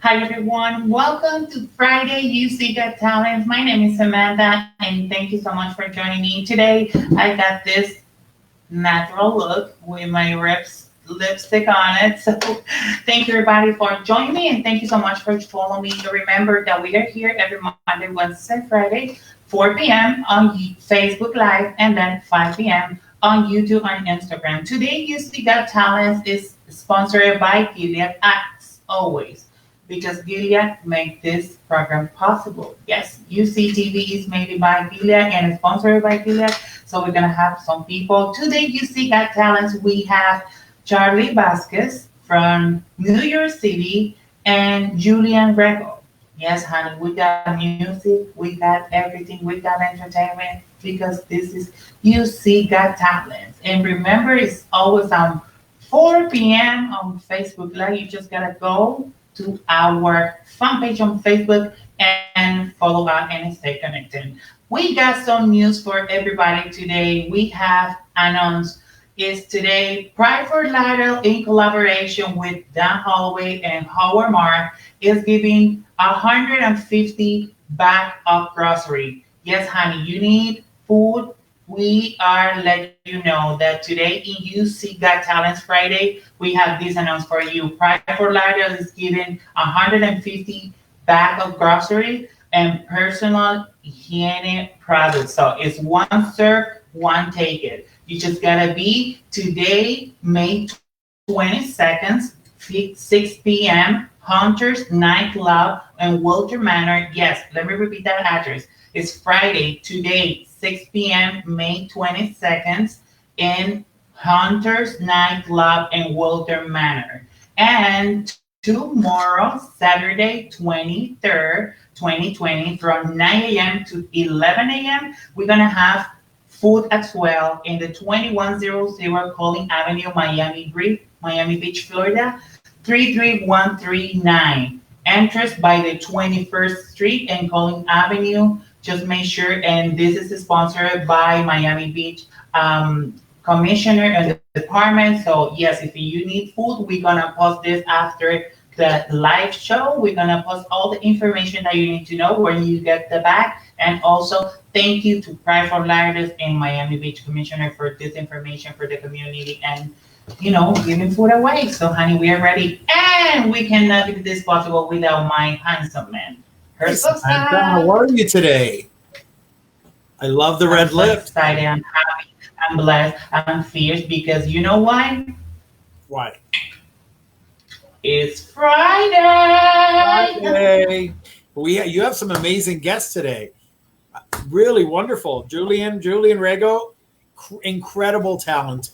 Hi everyone, welcome to Friday UC Got Talent. My name is Samantha and thank you so much for joining me today. I got this natural look with my lipstick on it. So thank you everybody for joining me and thank you so much for following me. Remember that we are here every Monday, Wednesday, Friday, 4 p.m. on Facebook Live and then 5 p.m. on YouTube and Instagram. Today UC Got Talent is sponsored by Gilead as always because Gilead make this program possible. Yes, UCTV is made by Gilead and sponsored by Gilead. So we're gonna have some people. Today you see got talents. We have Charlie Vazquez from New York City and Julien Rego. Yes, honey, we got music, we got everything, we got entertainment because this is UC Got Talents. And remember, it's always on 4 p.m. on Facebook Live. You just gotta go to our fan page on Facebook and follow us and stay connected. We got some news for everybody today. We have announced is today Pride for Lauderdale in collaboration with Dan Holloway and Howard Mark is giving 150 bag of grocery. Yes, honey, you need food. We are letting you know that today in UC Got Talents Friday, we have this announced for you. Pride for Lauderdale is giving 150 bag of grocery and personal hygiene products. So it's one serve, one take it. You just gotta be today, May 22nd, 6 p.m. Hunters Nightclub and Wilter Manor. Yes, let me repeat that address. It's Friday, today, 6 p.m., May 22nd, in Hunters Nightclub and Wilter Manor. And tomorrow, Saturday, 23rd, 2020, from 9 a.m. to 11 a.m., we're going to have food as well in the 2100 Collin Avenue, Miami Beach, Florida, 33139. Entrance by the 21st Street and Collin Avenue. Just make sure, and this is sponsored by Miami Beach Commissioner and the department. So yes, if you need food, we're gonna post this after the live show. We're gonna post all the information that you need to know when you get the bag. And also, thank you to Pride for Lauderdale and Miami Beach Commissioner for this information for the community and giving food away. So, honey, we are ready, and we cannot do this possible without my handsome man. Hey, Samantha, how are you today? I love the red lip. Excited, I'm happy, I'm blessed, I'm fierce because you know why? Why? It's Friday. You have some amazing guests today. Really wonderful. Julien Rego, incredible talent.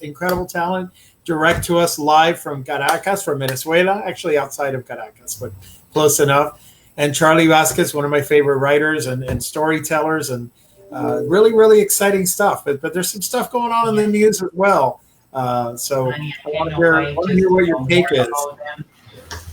Direct to us live from Caracas, from Venezuela, actually outside of Caracas, but close enough. And Charlie Vazquez, one of my favorite writers and storytellers, and really, really exciting stuff. But there's some stuff going on in the news as well. So I want to hear what your take is.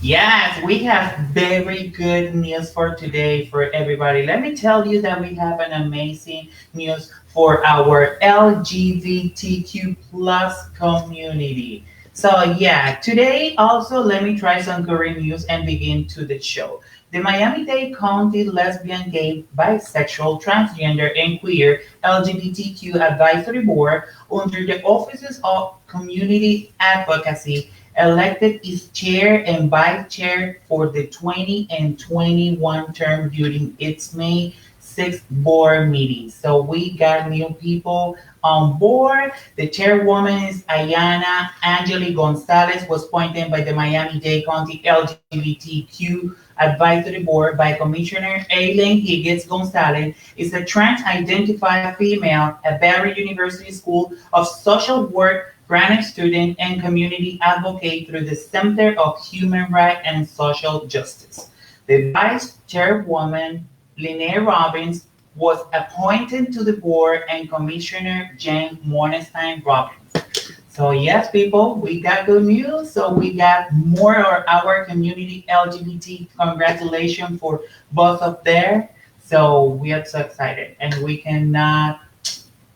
Yes, we have very good news for today for everybody. Let me tell you that we have an amazing news for our LGBTQ plus community. So yeah, today also let me try some current news and begin to the show. The Miami-Dade County Lesbian, Gay, Bisexual, Transgender, and Queer LGBTQ Advisory Board, under the Offices of Community Advocacy, elected its chair and vice chair for the 20 and 21 term during its May 6th board meeting. So we got new people on board. The chairwoman is Ayana Angeli Gonzalez, was appointed by the Miami-Dade County LGBTQ Advisory Board by Commissioner Aileen Higgins Gonzalez. Is a trans-identified female at Barry University School of Social Work granted student and community advocate through the Center of Human Rights and Social Justice. The vice chairwoman, Linnea Robbins, was appointed to the board, and Commissioner Jane Mornstein Robbins. So yes, people, we got good news. So we got more of our community LGBT. Congratulations for both of them. So we are so excited, and we cannot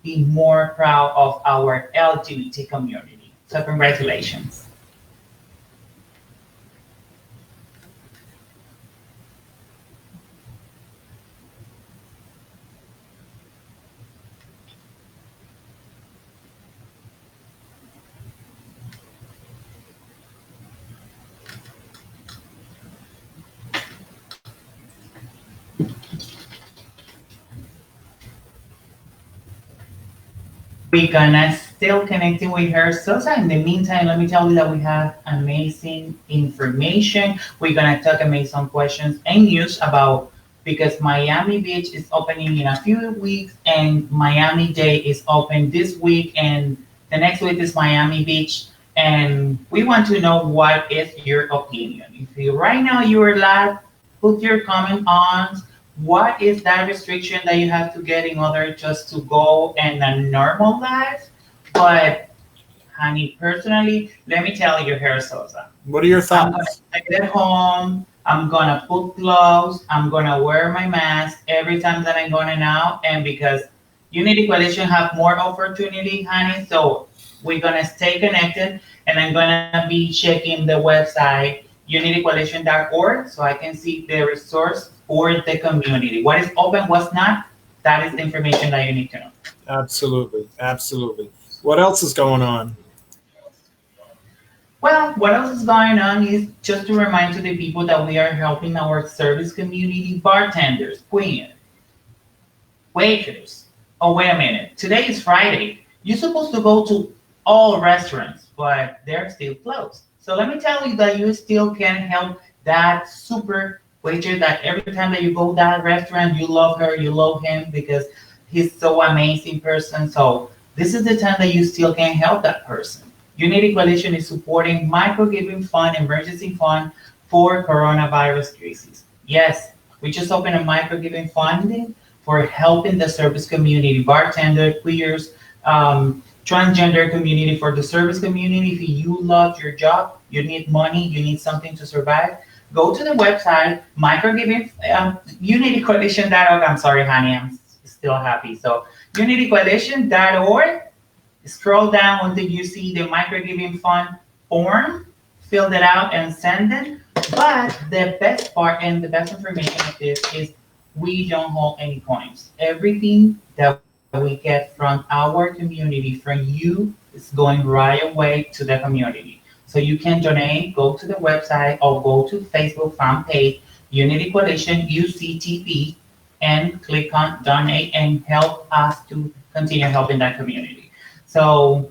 be more proud of our LGBT community. So congratulations. We're gonna still connecting with her. So in the meantime, let me tell you that we have amazing information. We're gonna talk amazing questions and news about because Miami Beach is opening in a few weeks and Miami Day is open this week and the next week is Miami Beach. And we want to know what is your opinion. If you right now you're live, put your comment on what is that restriction that you have to get in order just to go in a normal life? But honey, personally, let me tell you here, Sosa. What are your I'm gonna thoughts? stay at home. I'm gonna put gloves. I'm gonna wear my mask every time that I'm going out. And because Unity Coalition have more opportunity, honey, so we're gonna stay connected. And I'm gonna be checking the website unitycoalition.org so I can see the resource for the community. What is open, what's not. That is the information that you need to know. Absolutely, absolutely. What else is going on? Well, what else is going on is just to remind to the people that we are helping our service community bartenders, queen, waiters. Oh, wait a minute. Today is Friday. You're supposed to go to all restaurants, but they're still closed. So let me tell you that you still can help that super waiter that every time that you go to that restaurant, you love her, you love him because he's so amazing person. So this is the time that you still can help that person. Unity Coalition is supporting micro-giving fund, emergency fund for coronavirus crisis. Yes, we just opened a micro-giving funding for helping the service community, bartender, queers, transgender community, for the service community. If you love your job, you need money, you need something to survive, go to the website, microgiving, unitycoalition.org. I'm sorry, honey, I'm still happy. So unitycoalition.org. Scroll down until you see the microgiving fund form, fill it out and send it. But the best part and the best information of this is we don't hold any coins. Everything that we get from our community, from you, is going right away to the community. So you can donate, go to the website or go to Facebook fan page, Unity Coalition UCTV, and click on donate and help us to continue helping that community. So,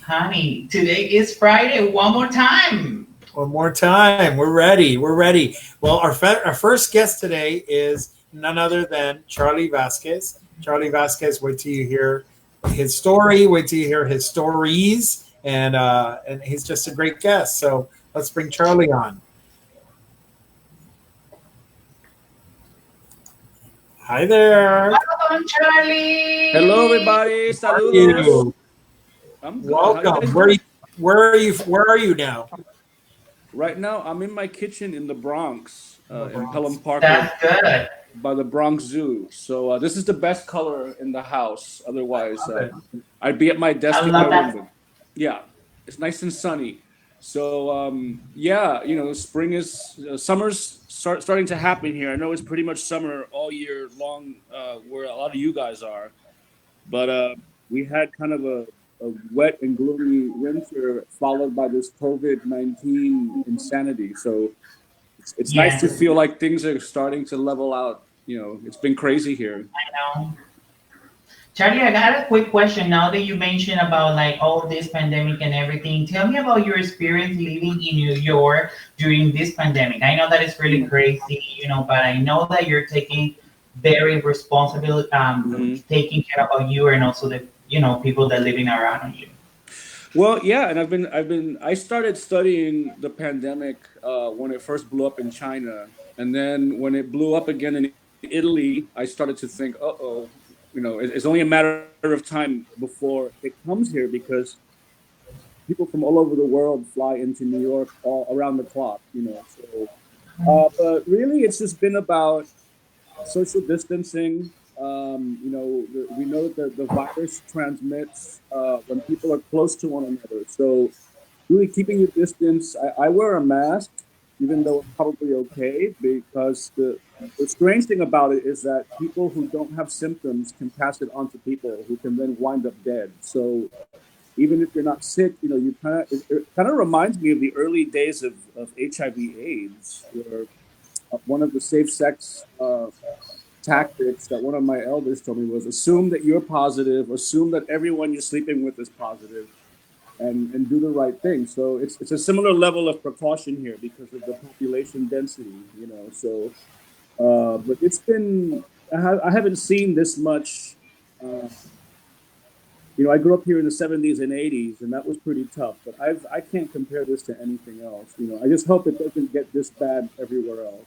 honey, today is Friday. One more time. One more time. We're ready. We're ready. Well, our first guest today is none other than Charlie Vazquez. Charlie Vazquez, wait till you hear his story. Wait till you hear his stories. And he's just a great guest. So let's bring Charlie on. Hi there. Welcome, Charlie. Hello, everybody. Saludos. I'm good. Welcome. Where are you now? Right now, I'm in my kitchen in the Bronx, in Pelham Park, That's good. by the Bronx Zoo. So this is the best color in the house. Otherwise, I'd be at my desk I in my love that. room. Yeah, it's nice and sunny. So yeah, spring is summer's starting to happen here. I know it's pretty much summer all year long, where a lot of you guys are. But we had kind of a wet and gloomy winter followed by this COVID-19 insanity. So it's nice to Yes, feel like things are starting to level out. It's been crazy here. I know. Charlie, I got a quick question. Now that you mentioned about like all this pandemic and everything, tell me about your experience living in New York during this pandemic. I know that it's really crazy, but I know that you're taking very responsible, hmm taking care about you and also the people that living around you. Well, yeah, and I started studying the pandemic when it first blew up in China, and then when it blew up again in Italy, I started to think, uh-oh, it's only a matter of time before it comes here because people from all over the world fly into New York all around the clock. So, but really, it's just been about social distancing. We know that the virus transmits when people are close to one another. So, really keeping your distance. I wear a mask, even though it's probably okay, because the strange thing about it is that people who don't have symptoms can pass it on to people who can then wind up dead. So, even if you're not sick, you it kind of reminds me of the early days of HIV/AIDS, where one of the safe sex tactics that one of my elders told me was assume that you're positive, assume that everyone you're sleeping with is positive, and do the right thing. So it's a similar level of precaution here because of the population density, you know. So, but it's been I haven't seen this much. Uh, you know, I grew up here in the '70s and '80s, and that was pretty tough. But I can't compare this to anything else. You know, I just hope it doesn't get this bad everywhere else.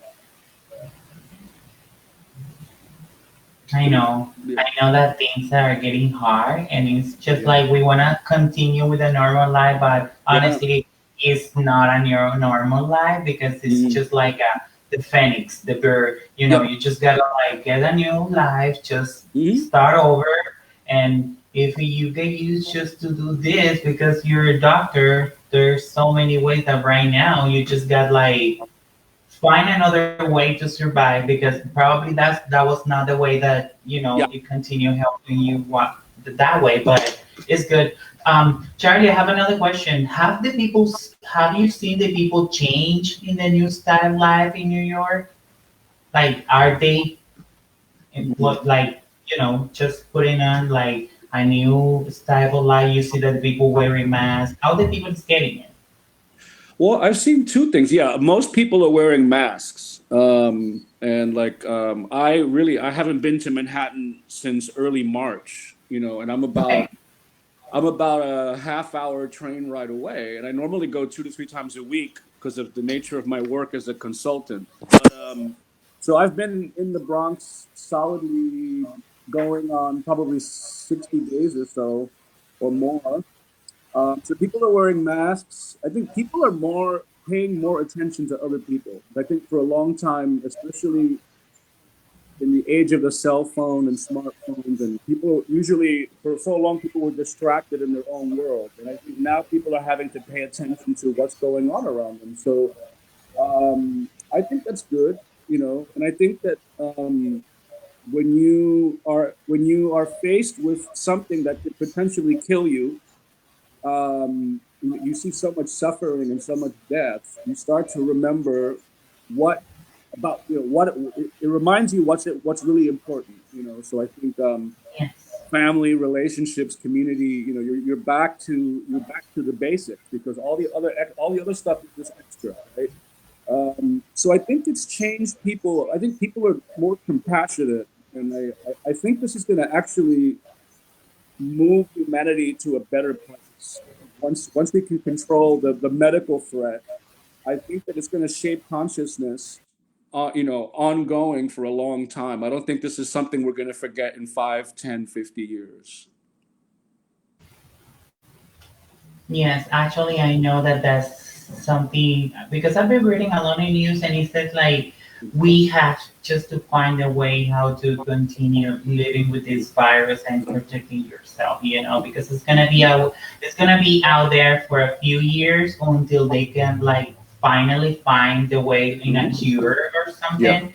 I know. Yeah. I know that things are getting hard, and it's just Yeah. like we want to continue with a normal life, but Yeah. honestly, it's not a normal life because it's Mm. just like the phoenix, the bird. You know, Yep. you just gotta like get a new life, just Hmm. start over. And if you get used just to do this because you're a doctor, there's so many ways that right now you just got like find another way to survive because probably that was not the way that Yeah. you continue helping you walk that way, but it's good. Charlie, I have another question. Have you seen the people change in the new style of life in New York? Like, are they Mhm. what like just putting on like a new style of life? You see that people wearing masks. How the people is getting it? Well, I've seen two things. Yeah, most people are wearing masks. And like I haven't been to Manhattan since early March, you know, and Okay. I'm about a half hour train ride away, and I normally go 2 to 3 times a week because of the nature of my work as a consultant. But so I've been in the Bronx solidly going on probably 60 days or so or more. So people are wearing masks. I think people are more paying more attention to other people. I think for a long time, especially in the age of the cell phone and smartphones, and people usually for so long people were distracted in their own world, and I think now people are having to pay attention to what's going on around them. So I think that's good, you know, and I think that when you are faced with something that could potentially kill you, you see so much suffering and so much death, you start to remember what about what it reminds you what's really important. You know, so I think Yes. family, relationships, community. You know, you're back to the basics because all the other stuff is just extra, right? So I think it's changed people. I think people are more compassionate, and I think this is going to actually move humanity to a better place. Once we can control the medical threat, I think that it's going to shape consciousness, you know, ongoing for a long time. I don't think this is something we're going to forget in 5, 10, 50 years. Yes, actually, I know that that's something because I've been reading a lot of news, and it says like we have just to find a way how to continue living with this virus and protecting yourself. Because it's gonna be out there for a few years until they can like finally find the way in a Mhm. cure or Yeah. something,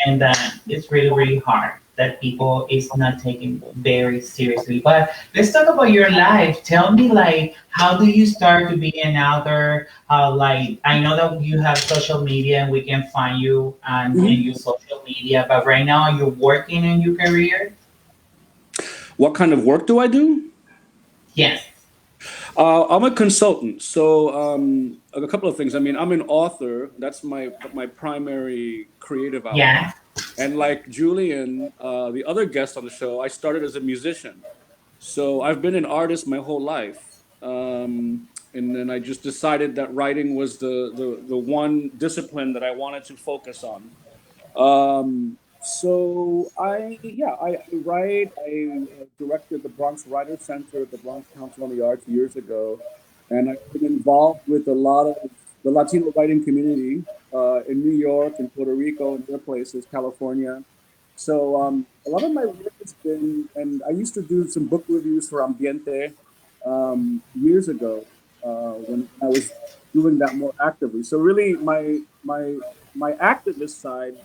and it's really really hard that people is not taking very seriously. But let's talk about your life. Tell me, like, how do you start to be an author? How, like, I know that you have social media and we can find you and Mhm. use social media, but right now you're working in your career? What kind of work do I do? Yes. I'm a consultant, so a couple of things. I mean, I'm an author. That's my primary creative outlet. Yeah. And like Julian, the other guest on the show, I started as a musician. So I've been an artist my whole life. And then I just decided that writing was the one discipline that I wanted to focus on. So I write. I directed the Bronx Writers Center at the Bronx Council on the Arts years ago, and I've been involved with a lot of the Latino writing community in New York and Puerto Rico and other places, California. So a lot of my work has been, and I used to do some book reviews for Ambiente years ago when I was doing that more actively. So really, my activist side,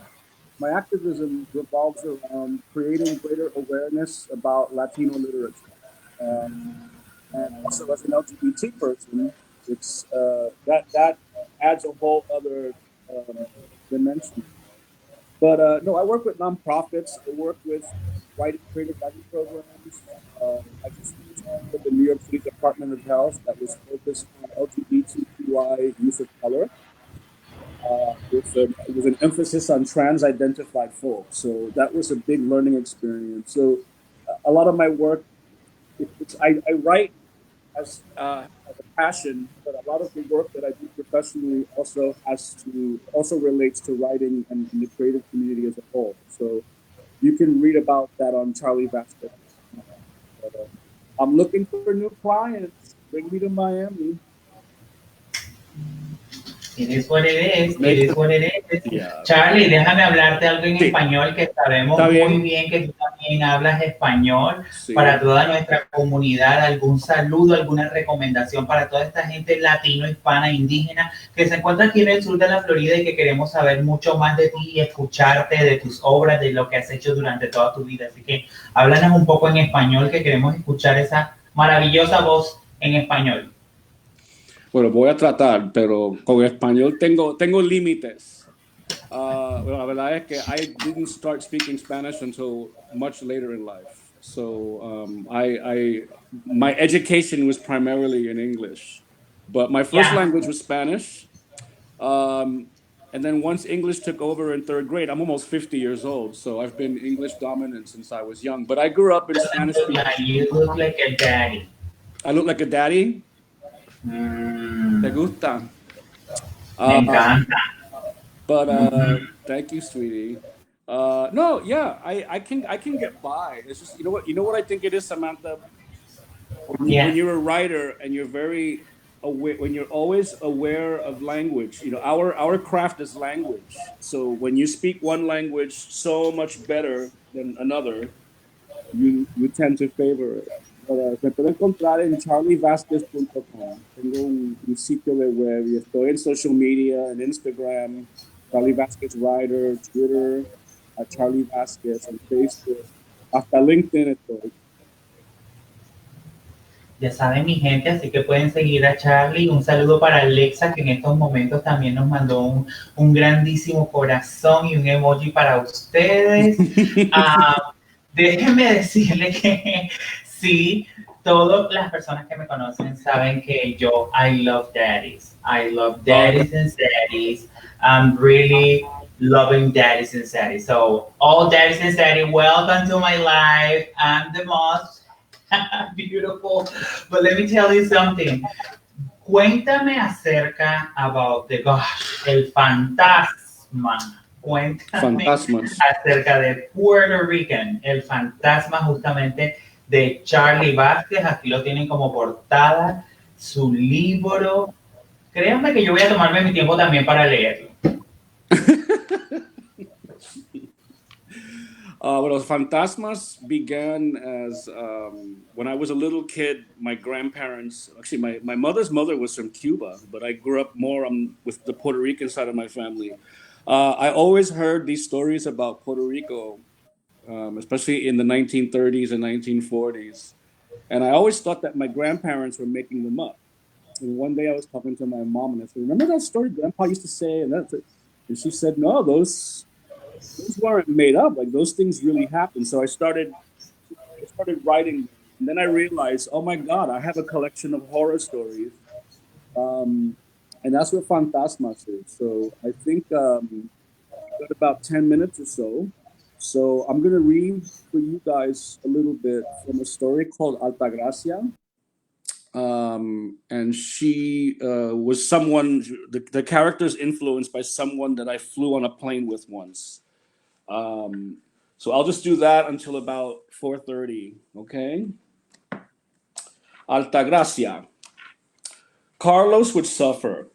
my activism revolves around creating greater awareness about Latino literature. Um, and also, as an LGBT person, it's that adds a whole other dimension. But no, I work with nonprofits. I work with creative writing programs. I just finished with the New York City Department of Health that was focused on LGBTQI youth of color. It was an emphasis on trans-identified folks. So that was a big learning experience. So a lot of my work, I write as a passion, but a lot of the work that I do professionally also relates to writing and the creative community as a whole. So you can read about that on Charlie Vazquez. I'm looking for new clients. Bring me to Miami. It is what it is. It is what it is. Yeah. Charlie, déjame hablarte algo en Sí. español, que sabemos muy bien que tú también hablas español. Sí. Para toda nuestra comunidad, algún saludo, alguna recomendación para toda esta gente latino, hispana, indígena, que se encuentra aquí en el sur de la Florida y que queremos saber mucho más de ti y escucharte, de tus obras, de lo que has hecho durante toda tu vida. Así que háblanos un poco en español, que queremos escuchar esa maravillosa voz en español. Bueno, voy a tratar, pero con español tengo límites. Bueno, la verdad es que I didn't start speaking Spanish until much later in life. So my education was primarily in English, but my first language was Spanish. And then once English took over in third grade, I'm almost 50 years old, so I've been English dominant since I was young. But I grew up in Spanish. You look like a daddy. I look like a daddy? ¿Te gusta? Me encanta. But thank you, sweetie. No, yeah, I can get by. It's just you know what I think it is, Samantha. When you're a writer and you're very aware, when you're always aware of language, our craft is language. So when you speak one language so much better than another, you tend to favor it. Me puedo encontrar en charlievazquez.com. Tengo un sitio de web y estoy en social media, en Instagram, Charlie Vazquez Writer, Twitter, a Charlie Vazquez, en Facebook, hasta LinkedIn estoy. Ya saben, mi gente, así que pueden seguir a Charlie. Un saludo para Alexa, que en estos momentos también nos mandó un grandísimo corazón y un emoji para ustedes. Déjenme decirle que sí, todas las personas que me conocen saben que yo, I love daddies. I love daddies and daddies. I'm really loving daddies and daddies. So all daddies and daddies, welcome to my life. I'm the most beautiful. But let me tell you something. Cuéntame acerca about the gosh, el fantasma. Cuéntame acerca de Puerto Rican, el fantasma justamente de Charlie Vazquez. Aquí lo tienen como portada, su libro. Créanme que yo voy a tomarme mi tiempo también para leerlo. Well, Fantasmas began as when I was a little kid. My grandparents, actually, my mother's mother was from Cuba, but I grew up more with the Puerto Rican side of my family. I always heard these stories about Puerto Rico, especially in the 1930s and 1940s. And I always thought that my grandparents were making them up. And one day I was talking to my mom and I said, "Remember that story Grandpa used to say?" And she said, "No, those weren't made up. Like those things really happened." So I started writing, and then I realized, oh my God, I have a collection of horror stories. And that's what Fantasmas is. So I think we've got about 10 minutes or so. So I'm going to read for you guys a little bit from a story called Altagracia. And she was someone, the character's influenced by someone that I flew on a plane with once. So I'll just do that until about 4:30, okay? Altagracia. Carlos would suffer.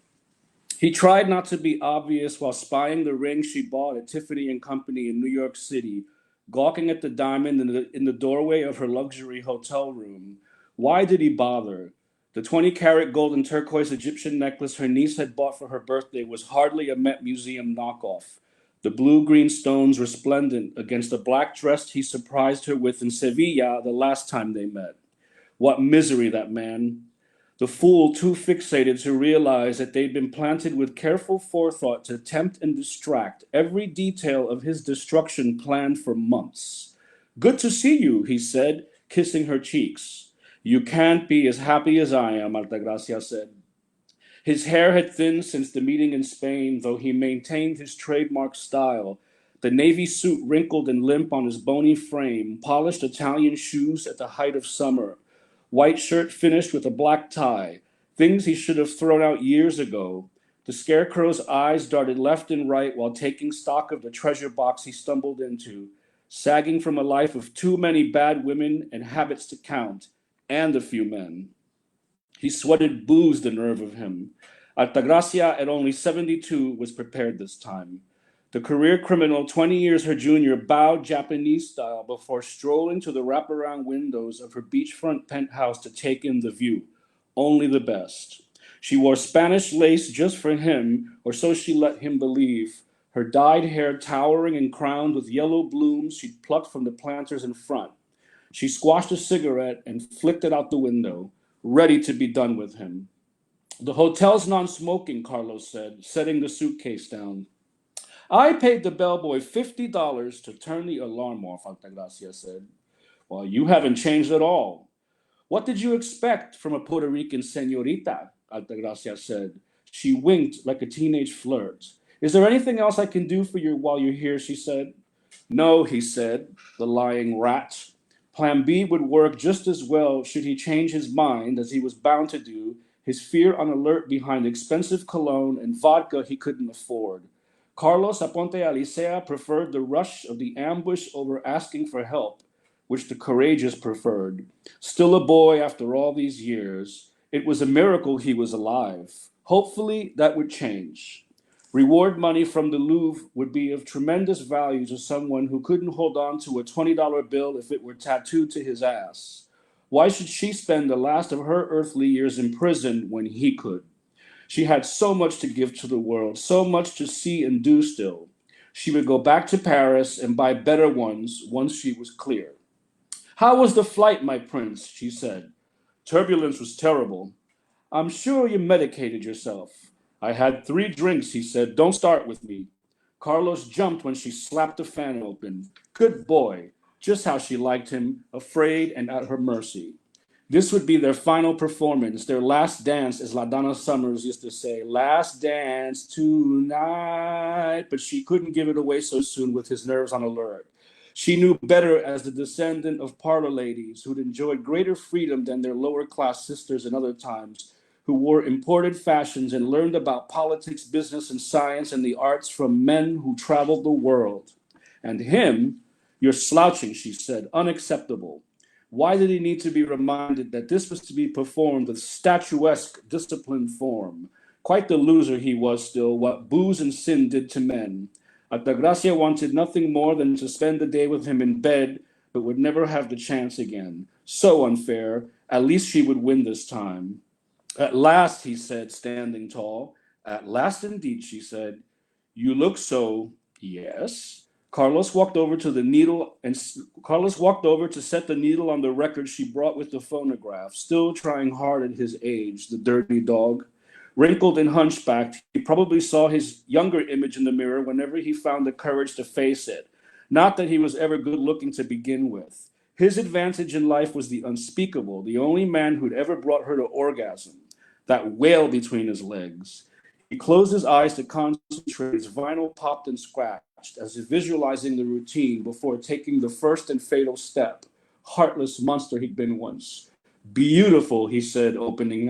He tried not to be obvious while spying the ring she bought at Tiffany & Company in New York City, gawking at the diamond in the doorway of her luxury hotel room. Why did he bother? The 20-karat gold and turquoise Egyptian necklace her niece had bought for her birthday was hardly a Met Museum knockoff. The blue-green stones resplendent against the black dress he surprised her with in Sevilla the last time they met. What misery, that man. The fool too fixated to realize that they'd been planted with careful forethought to tempt and distract, every detail of his destruction planned for months. "Good to see you," he said, kissing her cheeks. "You can't be as happy as I am," Altagracia said. His hair had thinned since the meeting in Spain, though he maintained his trademark style. The navy suit wrinkled and limp on his bony frame, polished Italian shoes at the height of summer, white shirt finished with a black tie, things he should have thrown out years ago. The scarecrow's eyes darted left and right while taking stock of the treasure box he stumbled into, sagging from a life of too many bad women and habits to count, and a few men. He sweated booze the nerve of him. Altagracia, at only 72, was prepared this time. The career criminal, 20 years her junior, bowed Japanese style before strolling to the wraparound windows of her beachfront penthouse to take in the view. Only the best. She wore Spanish lace just for him, or so she let him believe, her dyed hair towering and crowned with yellow blooms she'd plucked from the planters in front. She squashed a cigarette and flicked it out the window, ready to be done with him. "The hotel's non-smoking," Carlos said, setting the suitcase down. "I paid the bellboy $50 to turn the alarm off," Altagracia said. "Well, you haven't changed at all." "What did you expect from a Puerto Rican señorita?" Altagracia said. She winked like a teenage flirt. "Is there anything else I can do for you while you're here?" she said. "No," he said, the lying rat. Plan B would work just as well should he change his mind, as he was bound to do, his fear on alert behind expensive cologne and vodka he couldn't afford. Carlos Aponte Alicea preferred the rush of the ambush over asking for help, which the courageous preferred. Still a boy after all these years, it was a miracle he was alive. Hopefully that would change. Reward money from the Louvre would be of tremendous value to someone who couldn't hold on to a $20 bill if it were tattooed to his ass. Why should she spend the last of her earthly years in prison when he could? She had so much to give to the world, so much to see and do still. She would go back to Paris and buy better ones once she was clear. "How was the flight, my prince?" she said. "Turbulence was terrible." "I'm sure you medicated yourself." "I had 3 drinks," he said. "Don't start with me." Carlos jumped when she slapped the fan open. Good boy. Just how she liked him, afraid and at her mercy. This would be their final performance, their last dance, as LaDonna Summers used to say, "Last dance tonight." But she couldn't give it away so soon with his nerves on alert. She knew better as the descendant of parlor ladies who'd enjoyed greater freedom than their lower-class sisters in other times, who wore imported fashions and learned about politics, business, and science and the arts from men who traveled the world. And him, "You're slouching," she said, "unacceptable." Why did he need to be reminded that this was to be performed with statuesque, disciplined form? Quite the loser he was still, what booze and sin did to men. Altagracia wanted nothing more than to spend the day with him in bed, but would never have the chance again. So unfair. At least she would win this time. "At last," he said, standing tall. "At last indeed," she said. "You look so..." "Yes." Carlos walked over to set the needle on the record she brought with the phonograph, still trying hard at his age, the dirty dog. Wrinkled and hunchbacked, he probably saw his younger image in the mirror whenever he found the courage to face it. Not that he was ever good looking to begin with. His advantage in life was the unspeakable, the only man who'd ever brought her to orgasm. That wail between his legs. He closed his eyes to concentrate. His vinyl popped and scratched, as if visualizing the routine before taking the first and fatal step. Heartless monster he'd been once. "Beautiful," he said, opening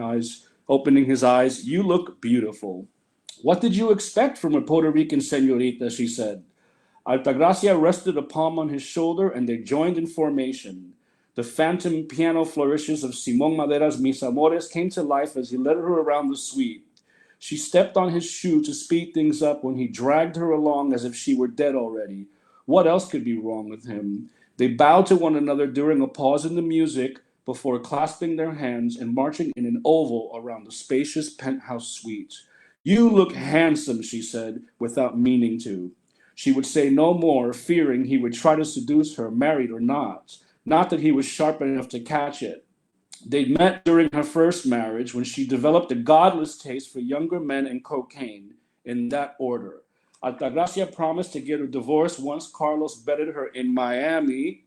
his eyes. "You look beautiful." "What did you expect from a Puerto Rican señorita?" she said. Altagracia rested a palm on his shoulder, and they joined in formation. The phantom piano flourishes of Simón Madera's Mis Amores came to life as he led her around the suite. She stepped on his shoe to speed things up when he dragged her along as if she were dead already. What else could be wrong with him? They bowed to one another during a pause in the music before clasping their hands and marching in an oval around the spacious penthouse suite. "You look handsome," she said, without meaning to. She would say no more, fearing he would try to seduce her, married or not. Not that he was sharp enough to catch it. They met during her first marriage when she developed a godless taste for younger men and cocaine, in that order. Altagracia promised to get a divorce once Carlos bedded her in Miami,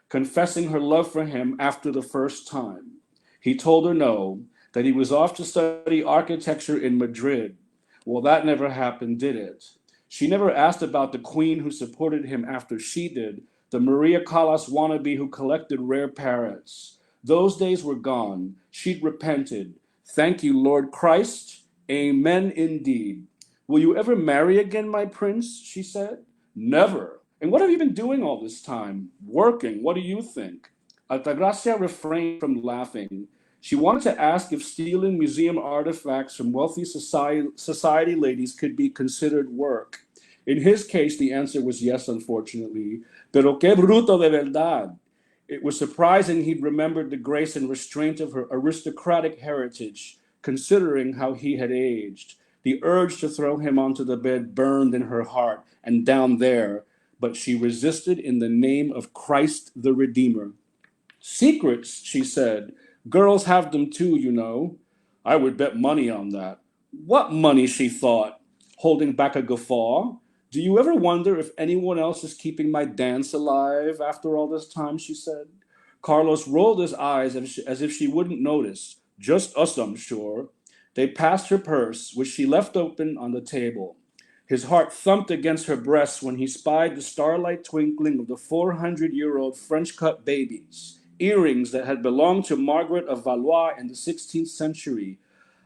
confessing her love for him after the first time. He told her no, that he was off to study architecture in Madrid. Well, that never happened, did it? She never asked about the queen who supported him after she did, the Maria Callas wannabe who collected rare parrots. Those days were gone. She'd repented. Thank you, Lord Christ. Amen indeed. Will you ever marry again, my prince? She said. Never. And what have you been doing all this time? Working. What do you think? Altagracia refrained from laughing. She wanted to ask if stealing museum artifacts from wealthy society ladies could be considered work. In his case, the answer was yes, unfortunately. Pero qué bruto de verdad. It was surprising he'd remembered the grace and restraint of her aristocratic heritage, considering how he had aged. The urge to throw him onto the bed burned in her heart, and down there, but she resisted in the name of Christ the Redeemer. Secrets, she said. Girls have them too, you know. I would bet money on that. What money, she thought, holding back a guffaw. Do you ever wonder if anyone else is keeping my dance alive after all this time, she said. Carlos rolled his eyes as if she wouldn't notice. Just us, I'm sure. They passed her purse, which she left open on the table. His heart thumped against her breast when he spied the starlight twinkling of the 400-year-old French-cut babies, earrings that had belonged to Margaret of Valois in the 16th century.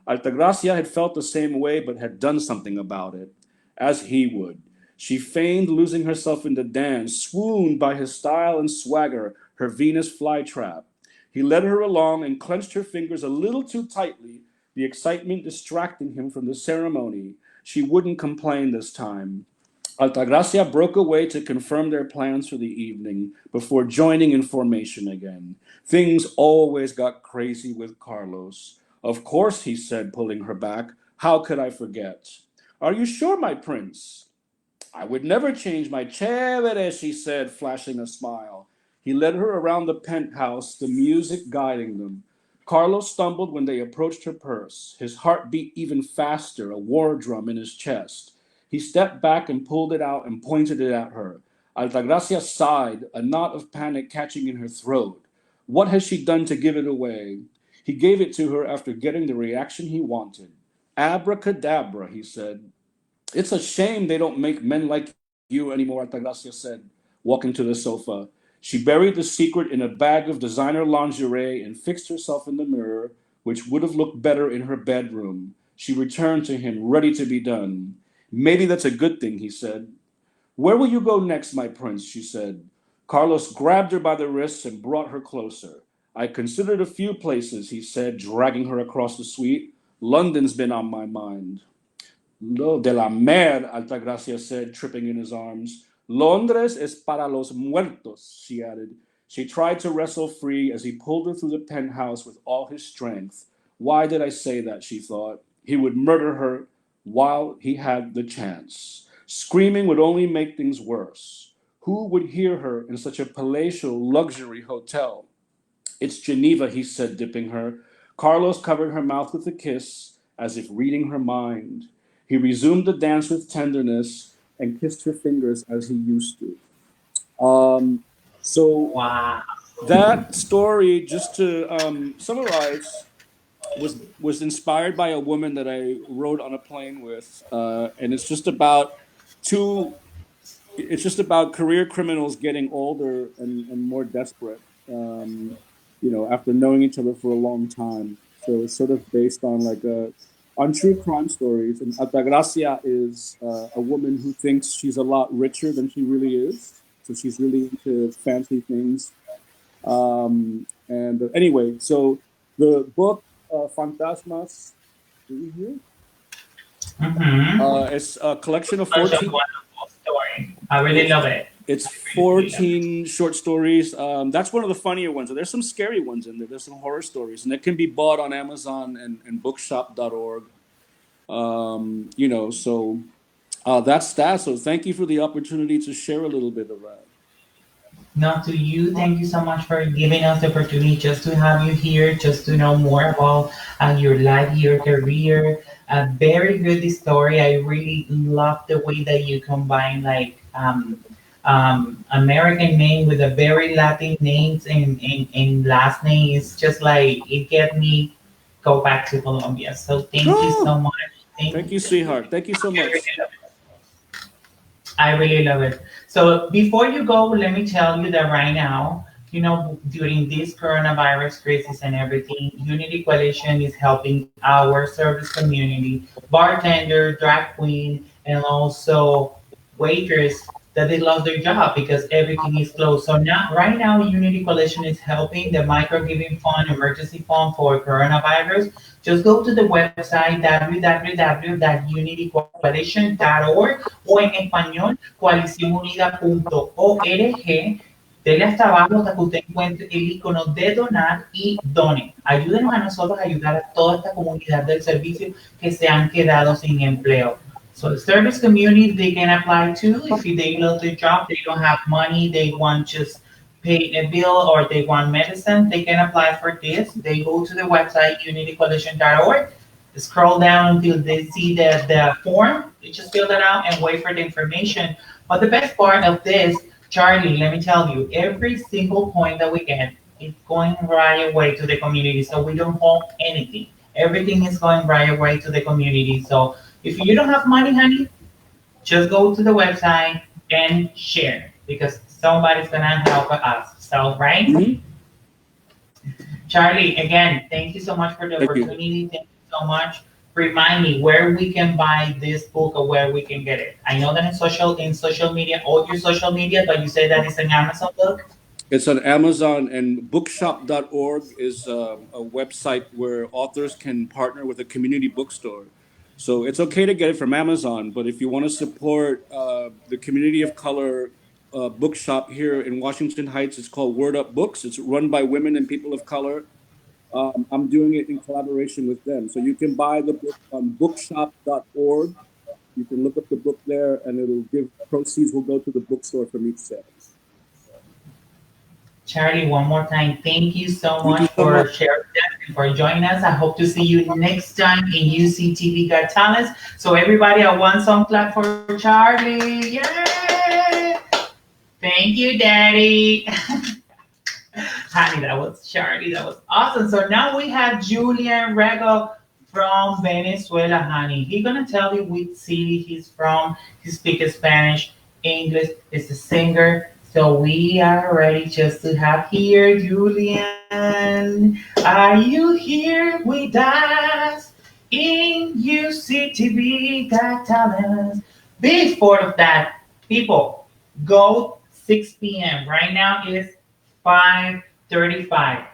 Altagracia had felt the same way but had done something about it, as he would. She feigned losing herself in the dance, swooned by his style and swagger, her Venus flytrap. He led her along and clenched her fingers a little too tightly, the excitement distracting him from the ceremony. She wouldn't complain this time. Altagracia broke away to confirm their plans for the evening before joining in formation again. Things always got crazy with Carlos. Of course, he said, pulling her back. How could I forget? Are you sure, my prince? I would never change my chévere, she said, flashing a smile. He led her around the penthouse, the music guiding them. Carlos stumbled when they approached her purse. His heart beat even faster, a war drum in his chest. He stepped back and pulled it out and pointed it at her. Altagracia sighed, a knot of panic catching in her throat. What has she done to give it away? He gave it to her after getting the reaction he wanted. Abracadabra, he said. It's a shame they don't make men like you anymore, Altagracia said, walking to the sofa. She buried the secret in a bag of designer lingerie and fixed herself in the mirror, which would have looked better in her bedroom. She returned to him, ready to be done. Maybe that's a good thing, he said. Where will you go next, my prince, she said. Carlos grabbed her by the wrists and brought her closer. I considered a few places, he said, dragging her across the suite. London's been on my mind. Lo de la mer, Altagracia said, tripping in his arms. Londres es para los muertos, she added. She tried to wrestle free as he pulled her through the penthouse with all his strength. Why did I say that, she thought. He would murder her while he had the chance. Screaming would only make things worse. Who would hear her in such a palatial luxury hotel? It's Geneva, he said, dipping her. Carlos covered her mouth with a kiss, as if reading her mind. He resumed the dance with tenderness and kissed her fingers as he used to. So Wow. that story, just to summarize, was inspired by a woman that I rode on a plane with, and two. It's just about career criminals getting older and more desperate. After knowing each other for a long time. So it's sort of based on on true crime stories. And Altagracia is a woman who thinks she's a lot richer than she really is. So she's really into fancy things. And anyway, so the book Fantasmas, do we hear? It's a collection of 14. Wonderful story. I really love it. It's 14 short stories. That's one of the funnier ones. There's some scary ones in there. There's some horror stories, and it can be bought on Amazon and bookshop.org. So that's that. So thank you for the opportunity to share a little bit of that. No, to you, thank you so much for giving us the opportunity just to have you here, just to know more about your life, your career. A very good story. I really love the way that you combine like American name with a very Latin names and last name. It's just like it get me go back to Colombia. So thank you so Oh, much. thank you, sweetheart. Thank you so much. I really love it. So before you go, let me tell you that right now, during this coronavirus crisis and everything, Unity Coalition is helping our service community, bartender, drag queen, and also waitress that they lost their job because everything is closed. So now, right now, Unity Coalition is helping the micro giving fund, emergency fund for coronavirus. Just go to the website www.unitycoalition.org o en español coaliciónunida.org. Dele hasta abajo hasta que usted encuentre el icono de donar y done. Ayúdenos a nosotros a ayudar a toda esta comunidad del servicio que se han quedado sin empleo. So the service community they can apply to if they lose their job, they don't have money, they want just pay a bill or they want medicine, they can apply for this. They go to the website unitycoalition.org, scroll down until they see the form. They just fill that out and wait for the information. But the best part of this, Charlie, let me tell you, every single point that we get is going right away to the community. So we don't hold anything. Everything is going right away to the community. So if you don't have money, honey, just go to the website and share because somebody's gonna help us. So, right? Mhm. Charlie, again, thank you so much for the Thank you. opportunity. Thank you so much. Remind me where we can buy this book or where we can get it. I know that in social media, all your social media, but you say that it's an Amazon book. It's on Amazon, and bookshop.org is a website where authors can partner with a community bookstore. So it's okay to get it from Amazon, but if you want to support the community of color bookshop here in Washington Heights, it's called Word Up Books. It's run by women and people of color. I'm doing it in collaboration with them. So you can buy the book on bookshop.org. You can look up the book there, and it'll give proceeds will go to the bookstore from each sale. Charlie, one more time, thank you so Thank you much so for much. sharing that and for joining us. I hope to see you next time in UCTV Got Talents. So everybody, a one song clap for Charlie. Yay! Thank you, Daddy. Honey, that was Charlie. That was awesome. So now we have Julien Rego from Venezuela, honey. He's gonna tell you which city he's from. He speaks Spanish, English. He's a singer. So we are ready just to have here, Julian. Are you here with us in UCTV Got Talents? Before of that, people, go 6 p.m. Right now is 5:35.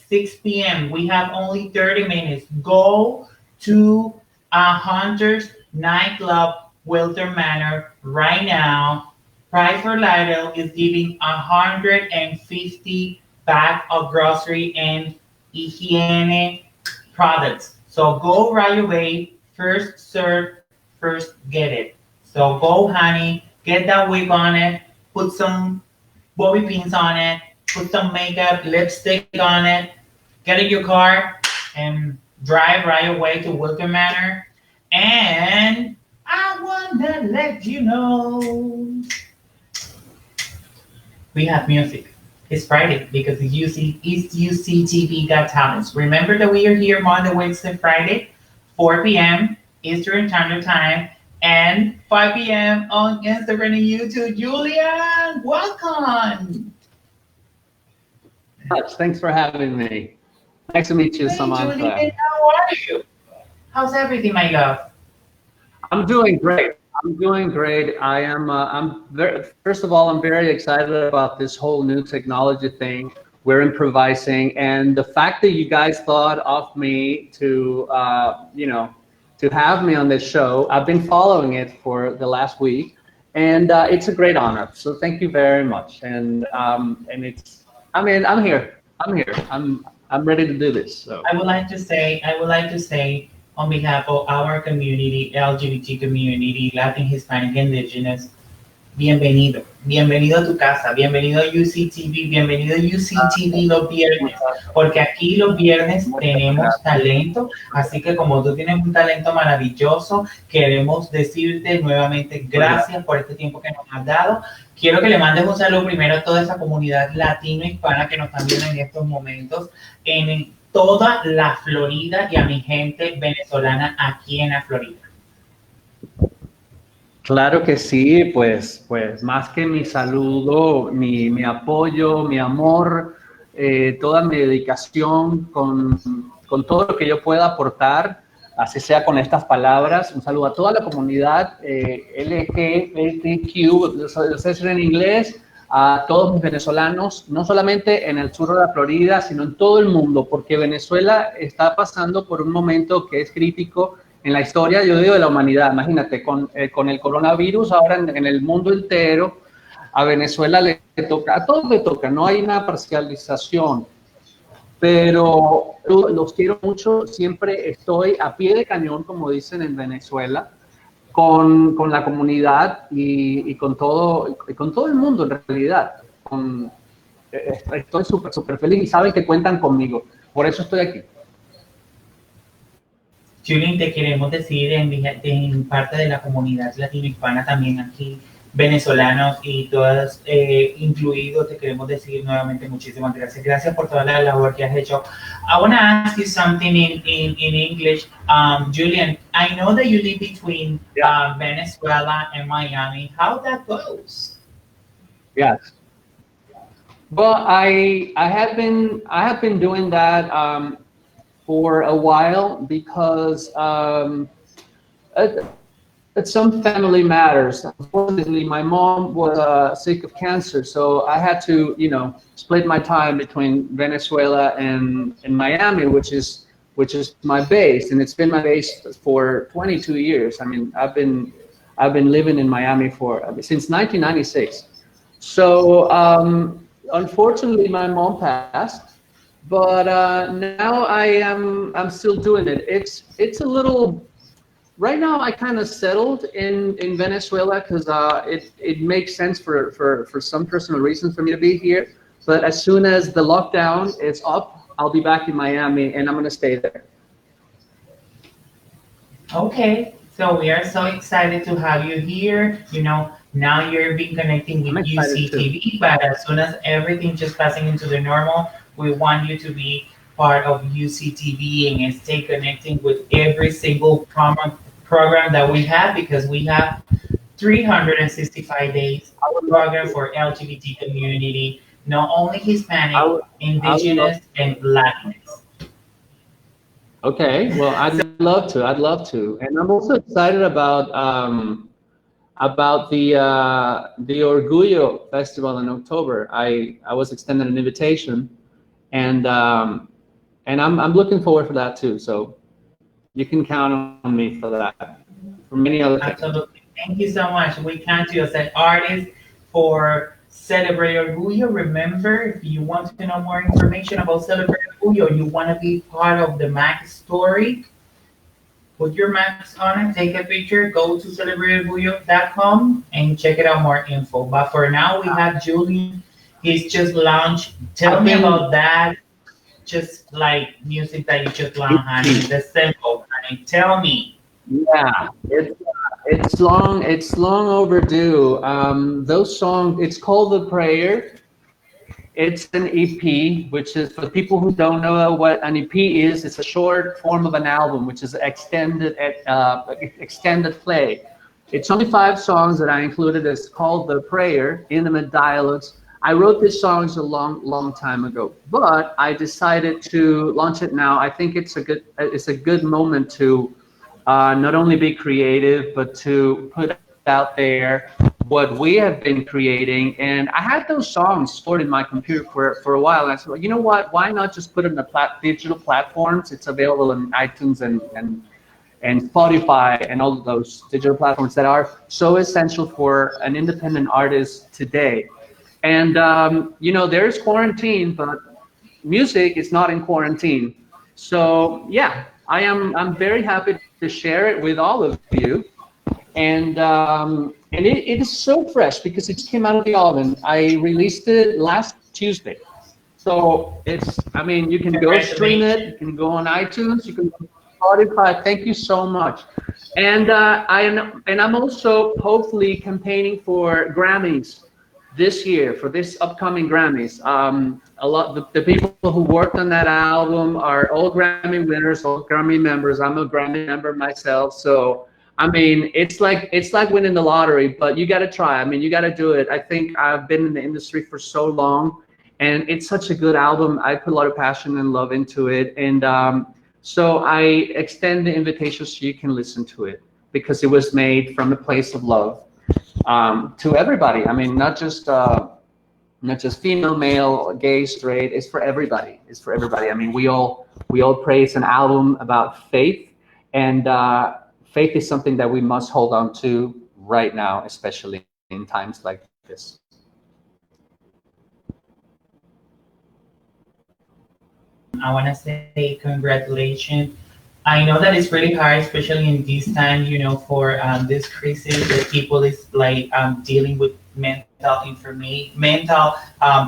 6 p.m. We have only 30 minutes. Go to Hunter's nightclub, Wilton Manor, right now. Price for Lidl is giving 150 bag of grocery and hygiene products. So go right away. First serve, first get it. So go, honey. Get that wig on it. Put some bobby pins on it. Put some makeup, lipstick on it. Get in your car and drive right away to Wilton Manor. And I want to let you know we have music. It's Friday because it's UCTV Got Talents. Remember that we are here Monday, Wednesday, Friday, 4 p.m. Eastern Standard Time, and 5 p.m. on Instagram and YouTube. Julian, welcome. Thanks for having me. Nice to meet you, Hey, Samantha. Julian, how are you? How's everything, my love? I'm doing great. I'm doing great. I am. First of all, I'm very excited about this whole new technology thing. We're improvising, and the fact that you guys thought of me to, to have me on this show. I've been following it for the last week, and it's a great honor. So thank you very much. And it's. I mean, I'm here. I'm ready to do this. So I would like to say, on behalf of our community, LGBT community, Latin, Hispanic, Indigenous, bienvenido. bienvenido a tu casa, bienvenido a UCTV, bienvenido a UCTV los viernes, porque aquí los viernes tenemos talento, así que como tú tienes un talento maravilloso, queremos decirte nuevamente gracias por este tiempo que nos has dado. Quiero que le mandes un saludo primero a toda esa comunidad latino-hispana que nos están viendo en estos momentos en toda la Florida y a mi gente venezolana aquí en la Florida. Claro que sí, pues más que mi saludo, mi apoyo, mi amor, toda mi dedicación con todo lo que yo pueda aportar, así sea con estas palabras. Un saludo a toda la comunidad LGBTQ, es en inglés, a todos mis venezolanos, no solamente en el sur de la Florida, sino en todo el mundo, porque Venezuela está pasando por un momento que es crítico en la historia, yo digo, de la humanidad. Imagínate, con el coronavirus ahora en el mundo entero, a Venezuela le toca, a todos le toca, no hay una parcialización, pero los quiero mucho, siempre estoy a pie de cañón, como dicen en Venezuela, con la comunidad y con todo el mundo en realidad. Estoy súper feliz y saben que cuentan conmigo, por eso estoy aquí. Julien, te queremos decir en parte de la comunidad latinohispana también aquí, venezolanos y todas incluidos, te queremos decir nuevamente muchísimas gracias. Gracias por toda la labor que has hecho. I want to ask you something in English. Julien, I know that you live between Venezuela and Miami. How that goes? Yes. Well, I have been doing that for a while because some family matters. Unfortunately, my mom was sick of cancer, so I had to, split my time between Venezuela and Miami, which is my base, and it's been my base for 22 years. I mean, I've been living in Miami since 1996. So unfortunately, my mom passed. But now I'm still doing it. It's a little, right now I kind of settled in Venezuela because it makes sense for some personal reasons for me to be here. But as soon as the lockdown is up, I'll be back in Miami and I'm going to stay there. Okay, so we are so excited to have you here. Now you're being connecting with UCTV, but as soon as everything just passing into the normal, we want you to be part of UCTV and stay connecting with every single program that we have, because we have 365 days program for LGBT community, not only Hispanic, Indigenous, and Latinx. Okay, well, I'd love to, and I'm also excited about the Orgullo Festival in October. I was extended an invitation, and I'm looking forward for that too. So you can count on me for that. For many other things. Absolutely. Thank you so much. We count you as an artist for Celebrate Orgullo. Remember, if you want to know more information about Celebrate Orgullo, you want to be part of the Max story, put your Max on it, take a picture, go to celebrateorgullo.com and check it out more info. But for now, we have Julien. He's just launched. Tell me about that. Just like music that you just launched, honey. The sample, honey. Tell me. Yeah, it's long overdue. Those songs, it's called The Prayer. It's an EP, which is, for people who don't know what an EP is, it's a short form of an album, which is extended play. It's only 5 songs that I included. It's called The Prayer, Intimate Dialogues. I wrote these songs a long time ago, but I decided to launch it now. I think it's a good moment to not only be creative, but to put out there what we have been creating. And I had those songs stored in my computer for a while. And I said, well, you know what? Why not just put it in the digital platforms? It's available in iTunes and Spotify and all of those digital platforms that are so essential for an independent artist today. And there's quarantine, but music is not in quarantine. So yeah, I'm very happy to share it with all of you. And and it is so fresh because it just came out of the oven. I released it last Tuesday. So it's, I mean, you can go stream it, you can go on iTunes, you can go on Spotify. Thank you so much. And I'm also hopefully campaigning for Grammys this year, for this upcoming Grammys. A lot the people who worked on that album are all Grammy winners, all Grammy members. I'm a Grammy member myself, so I mean, it's like winning the lottery, but you got to try. I mean, you got to do it. I think I've been in the industry for so long, and it's such a good album. I put a lot of passion and love into it, and so I extend the invitation so you can listen to it because it was made from a place of love to everybody. I mean, not just female, male, gay, straight. It's for everybody. It's for everybody. I mean, we all pray. It's an album about faith, and faith is something that we must hold on to right now, especially in times like this. I want to say congratulations. I know that it's really hard, especially in these times, you know, for this crisis that people is like dealing with mental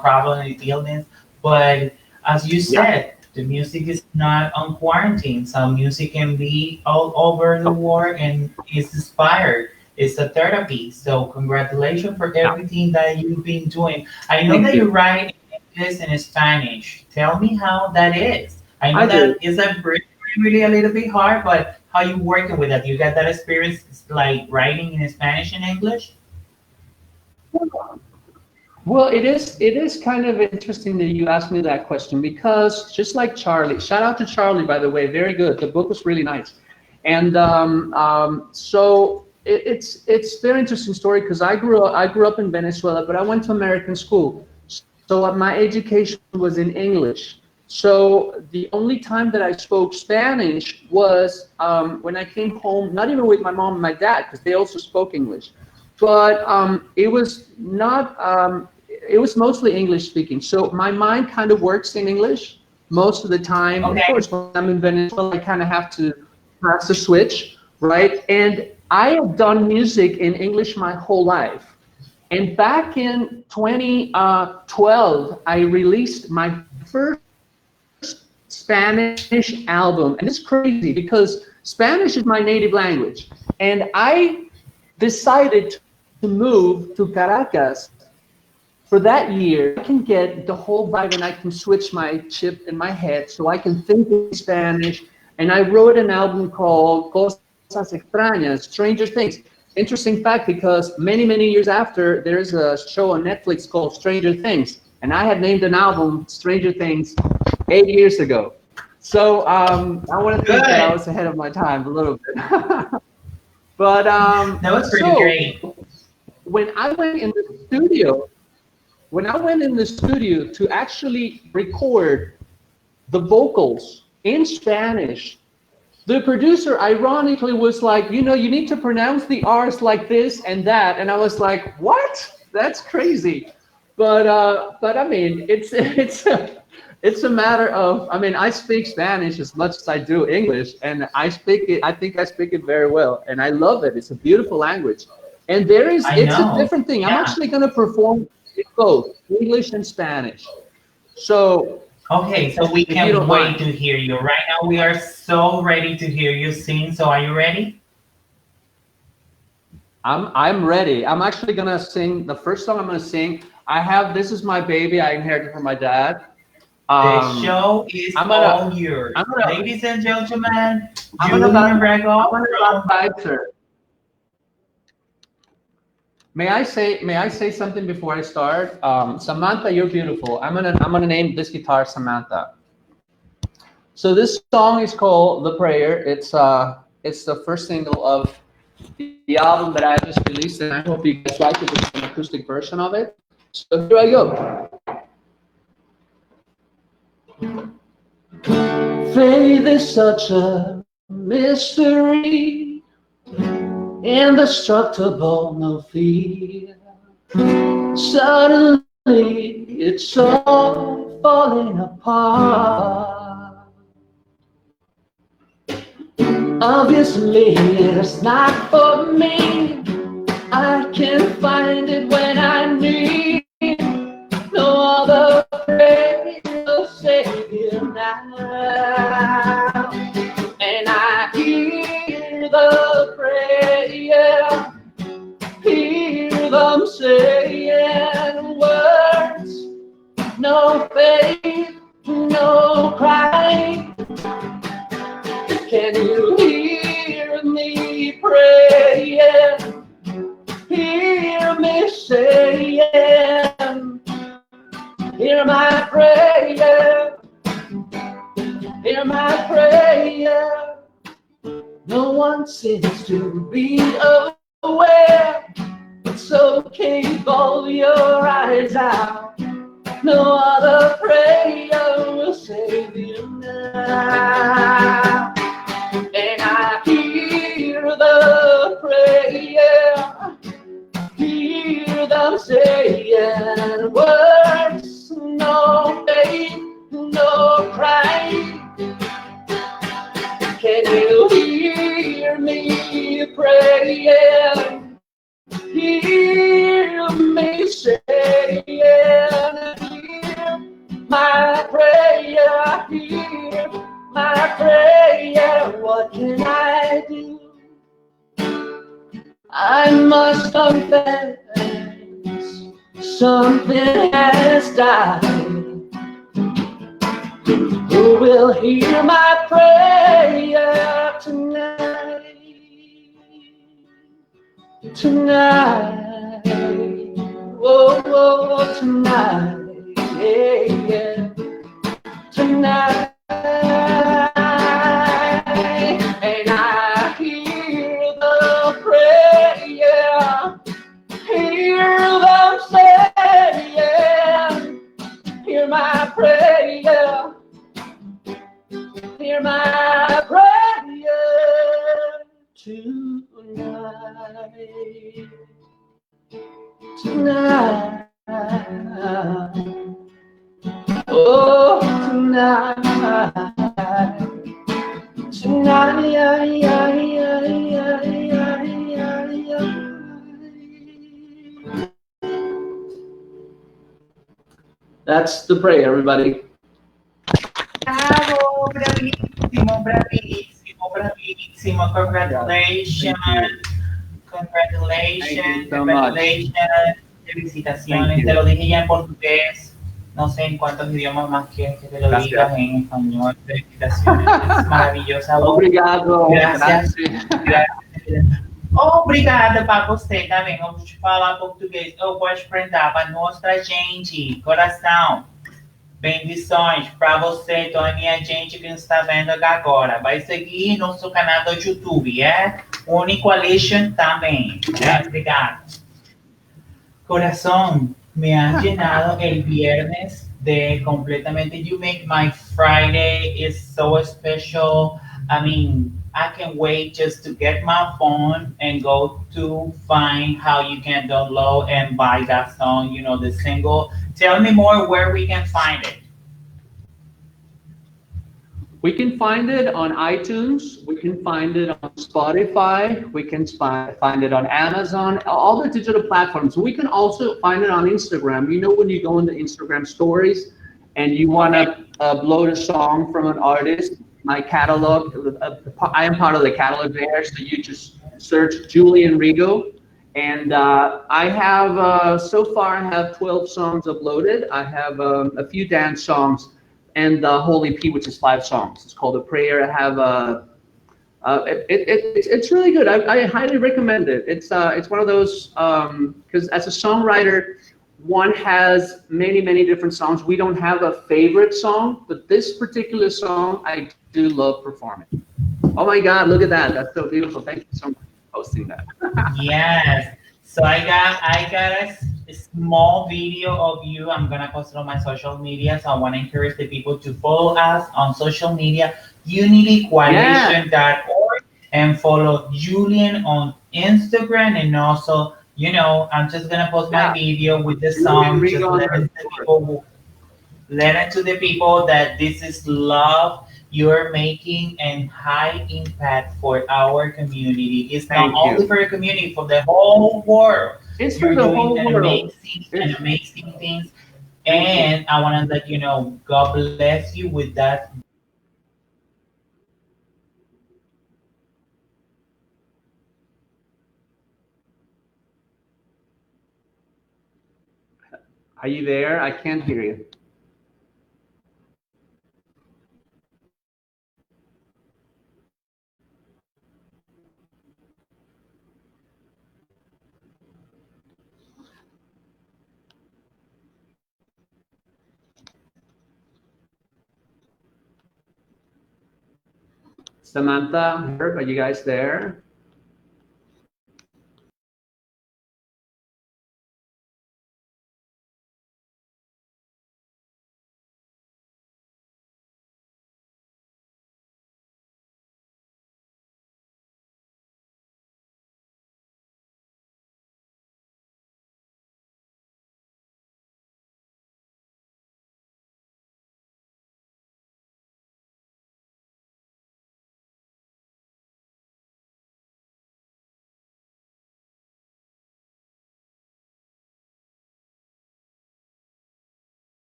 problem and illness. But as you said, the music is not on quarantine. Some music can be all over the world and it's inspired. It's a therapy. So congratulations for everything that you've been doing. I know that you write in English and Spanish. Tell me how that is. I know that is really a little bit hard, but how you working with that? You got that experience like writing in Spanish and English? Well, it is kind of interesting that you asked me that question because just like Charlie, shout out to Charlie, by the way, very good. The book was really nice. And so it's very interesting story because I grew up in Venezuela, but I went to American school. So my education was in English. So the only time that I spoke Spanish was when I came home, not even with my mom and my dad, because they also spoke English. But it was not, it was mostly English speaking. So my mind kind of works in English most of the time. Okay. Of course, when I'm in Venezuela, I kind of have to pass the switch, right? And I have done music in English my whole life. And back in 2012, I released my first Spanish album. And it's crazy because Spanish is my native language. And I decided to move to Caracas for that year. I can get the whole vibe and I can switch my chip in my head so I can think in Spanish. And I wrote an album called Cosas Extrañas, Stranger Things. Interesting fact, because many, many years after, there's a show on Netflix called Stranger Things. And I had named an album Stranger Things 8 years ago. So I want to think that I was ahead of my time a little bit. But that was pretty great. When I went in the studio to actually record the vocals in Spanish, the producer ironically was like, you know, you need to pronounce the R's like this and that. And I was like, what? That's crazy. But I mean, it's a matter of, I mean, I speak Spanish as much as I do English, and I think I speak it very well, and I love it. It's a beautiful language. And it's a different thing. Yeah. I'm actually going to perform in both English and Spanish. So. Okay, so we can't wait to hear you. Right now, we are so ready to hear you sing. So are you ready? I'm ready. I'm actually going to sing. The first song I'm going to sing, This Is My Baby, I inherited from my dad. The show is all yours. Ladies and gentlemen, Julien and Rego. May I say something before I start? Samantha, you're beautiful. I'm gonna name this guitar Samantha. So this song is called The Prayer. It's the first single of the album that I just released, and I hope you guys like it. It's an acoustic version of it. So here I go. Faith is such a mystery, indestructible, no fear. Suddenly, it's all falling apart. Obviously, it's not for me. I can find it when I need. No other praise will save you now. And I hear the prayer, hear them saying words, no faith, no cry. Can you hear me praying? Hear me saying, hear my prayer, hear my prayer. No one seems to be aware. It's okay, ball your eyes out. No other prayer will save you now. And I hear the prayer, hear them saying words, no faith, no cry. Can you hear me praying? Hear me saying, hear my prayer, hear my prayer. What can I do? I must confess, something has died. Who will hear my prayer tonight? Tonight, oh, oh, tonight, yeah, yeah, tonight. And I hear the prayer, hear them saying, hear my prayer, hear my prayer tonight, tonight, oh, tonight, tonight, yeah, yeah, yeah, yeah, yeah, yeah, yeah. That's the prayer, everybody. Bravo, bravissimo, bravissimo, bravissimo. Congratulations. Congratulations. Congratulations. Felicitaciones. Te lo dije ya en portugués. No sé en cuántos idiomas más quieres que te lo digas en español. Felicitaciones. Es maravillosa. Obrigado. Gracias. Obrigada para você, tá bem? Vamos te falar português. Eu vou aprender para nossa gente, coração. Bendições para você, toda a minha gente que nos está vendo agora. Vai seguir nosso canal do YouTube, é? Unicoalition também. Obrigado. Corazón, me han llenado el viernes de completamente. You make my Friday is so special. I mean, I can't wait just to get my phone and go to find how you can download and buy that song, you know, the single. Tell me more where we can find it. We can find it on iTunes, we can find it on Spotify, we can find it on Amazon, all the digital platforms. We can also find it on Instagram. You know, when you go into Instagram stories and you want to upload a song from an artist, my catalog, I am part of the catalog there, so you just search Julien Rego. And I have, so far I have 12 songs uploaded. I have a few dance songs and the whole EP, which is 5 songs. It's called A Prayer. I have it's really good. I highly recommend it. It's one of those, because as a songwriter, one has many different songs. We don't have a favorite song, but this particular song I do love performing. Oh my God, look at that. That's so beautiful. Thank you so much for posting that. Yes. So I got a small video of you. I'm gonna post it on my social media. So I want to encourage the people to follow us on social media, unitycoalition.org, and follow Julien on Instagram. And also, you know, I'm just gonna post my video with the song. Just let it to the people that this is love you're making a high impact for our community. It's not Thank only you. for your community, for the whole world. It's for You're the doing whole world. an It's, amazing things. thank you. And I want to let you know, God bless you with that. Are you there? I can't hear you. Samantha, Herb, are you guys there?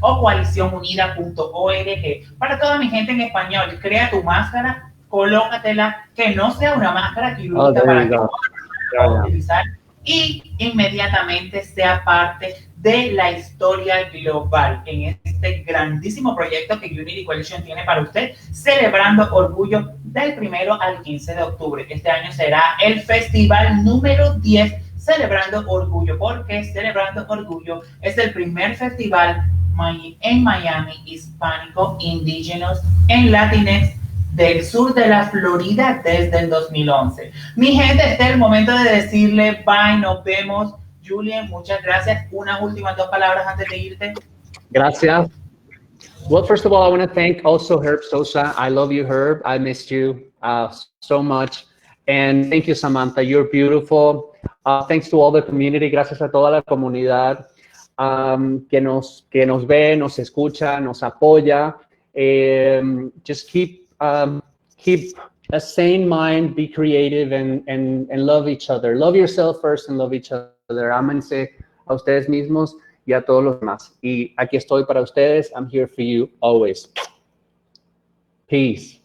O coaliciónunida.org. Para toda mi gente en español, crea tu máscara, colócatela, que no sea una máscara Oh, quirúrgica there you para que go. puedas Yeah, utilizar y inmediatamente sea parte de la historia global en este grandísimo proyecto que Unity Coalition tiene para usted, celebrando Orgullo del 1 al 15 de octubre. Este año será el festival número 10 celebrando Orgullo, porque Celebrando Orgullo es el primer festival en Miami hispánico, indígenas, en Latinx del sur de la Florida desde el 2011. Mi gente, este es el momento de decirle bye, nos vemos. Julien, muchas gracias. Unas últimas dos palabras antes de irte. gracias. Well, first of all, I want to thank also Herb Sosa. I love you, Herb. I missed you so much. And thank you, Samantha. You're beautiful. Thanks to all the community. Gracias a toda la comunidad que nos ve, nos escucha, nos apoya. Just keep a sane mind, be creative, and love each other. Love yourself first and love each other. Ámense a ustedes mismos y a todos los demás. Y aquí estoy para ustedes. I'm here for you always. Peace.